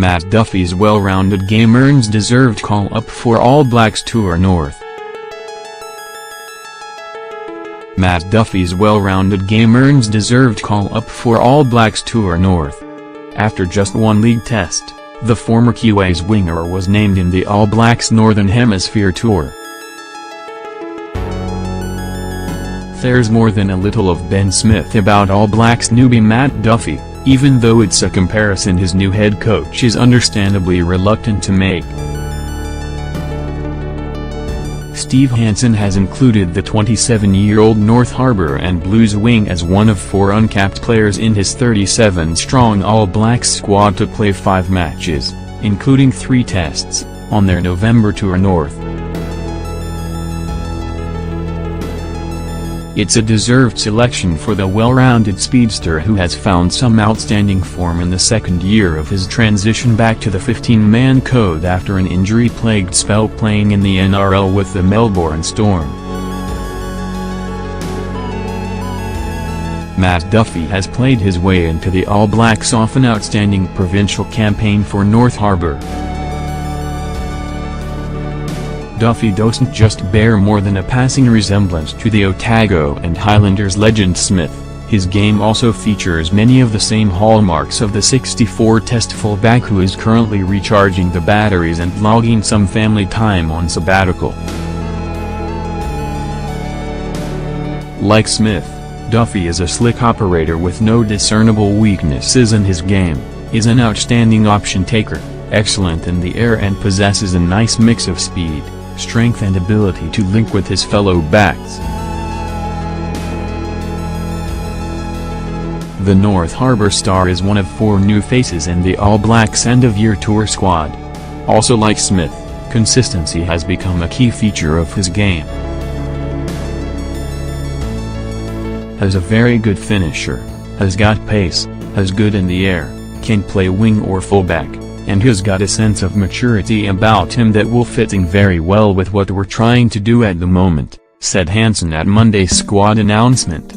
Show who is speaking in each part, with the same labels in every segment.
Speaker 1: Matt Duffie's well-rounded game earns deserved call-up for All Blacks Tour North. Matt Duffie's well-rounded game earns deserved call-up for All Blacks Tour North. After just one league test, the former Kiwis winger was named in the All Blacks Northern Hemisphere Tour. There's more than a little of Ben Smith about All Blacks newbie Matt Duffie, even though it's a comparison his new head coach is understandably reluctant to make. Steve Hansen has included the 27-year-old North Harbour and Blues wing as one of 4 uncapped players in his 37-strong All Blacks squad to play 5 matches, including 3 tests, on their November tour north. It's a deserved selection for the well-rounded speedster who has found some outstanding form in the second year of his transition back to the 15-man code after an injury-plagued spell playing in the NRL with the Melbourne Storm. Matt Duffie has played his way into the All Blacks off an outstanding provincial campaign for North Harbour. Duffie doesn't just bear more than a passing resemblance to the Otago and Highlanders legend Smith, his game also features many of the same hallmarks of the 64-test fullback who is currently recharging the batteries and logging some family time on sabbatical. Like Smith, Duffie is a slick operator with no discernible weaknesses in his game, is an outstanding option taker, excellent in the air and possesses a nice mix of speed, strength and ability to link with his fellow backs. The North Harbour star is one of 4 new faces in the All Blacks end-of-year tour squad. Also like Smith, consistency has become a key feature of his game. Has a very good finisher, has got pace, has good in the air, can play wing or fullback, and has got a sense of maturity about him that will fit in very well with what we're trying to do at the moment, said Hansen at Monday's squad announcement.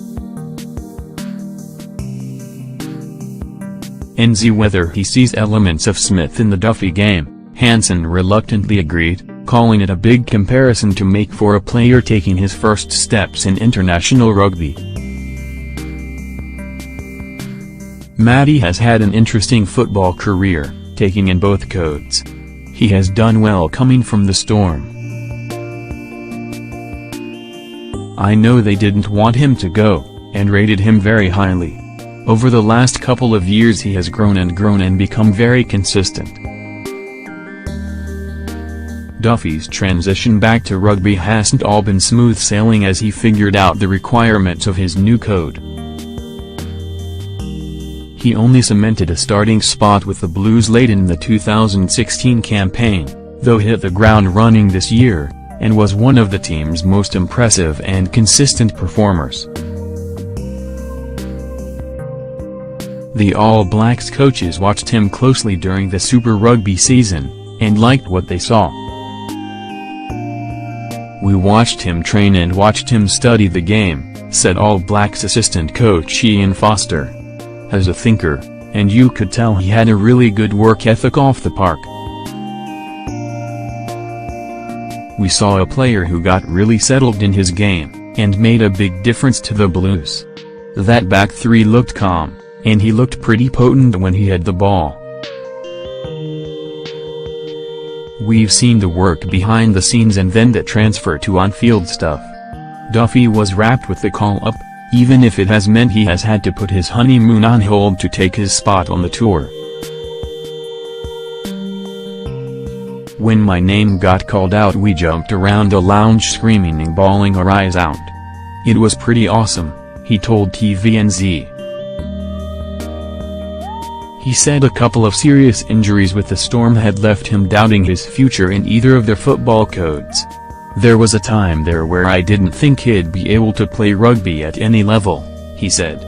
Speaker 1: NZ whether he sees elements of Smith in the Duffie game, Hansen reluctantly agreed, calling it a big comparison to make for a player taking his first steps in international rugby. Matty has had an interesting football career, taking in both codes. He has done well coming from the Storm. I know they didn't want him to go, and rated him very highly. Over the last couple of years he has grown and become very consistent. Duffie's transition back to rugby hasn't all been smooth sailing as he figured out the requirements of his new code. He only cemented a starting spot with the Blues late in the 2016 campaign, though hit the ground running this year, and was one of the team's most impressive and consistent performers. The All Blacks coaches watched him closely during the Super Rugby season, and liked what they saw. We watched him train and watched him study the game, said All Blacks assistant coach Ian Foster. As a thinker, and you could tell he had a really good work ethic off the park. We saw a player who got really settled in his game, and made a big difference to the Blues. That back 3 looked calm, and he looked pretty potent when he had the ball. We've seen the work behind the scenes and then the transfer to on-field stuff. Duffie was wrapped with the call-up, even if it has meant he has had to put his honeymoon on hold to take his spot on the tour. When my name got called out we jumped around the lounge screaming and bawling our eyes out. It was pretty awesome, he told TVNZ. He said a couple of serious injuries with the Storm had left him doubting his future in either of their football codes. There was a time there where I didn't think he'd be able to play rugby at any level, he said.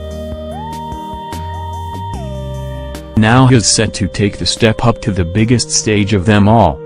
Speaker 1: Now he's set to take the step up to the biggest stage of them all,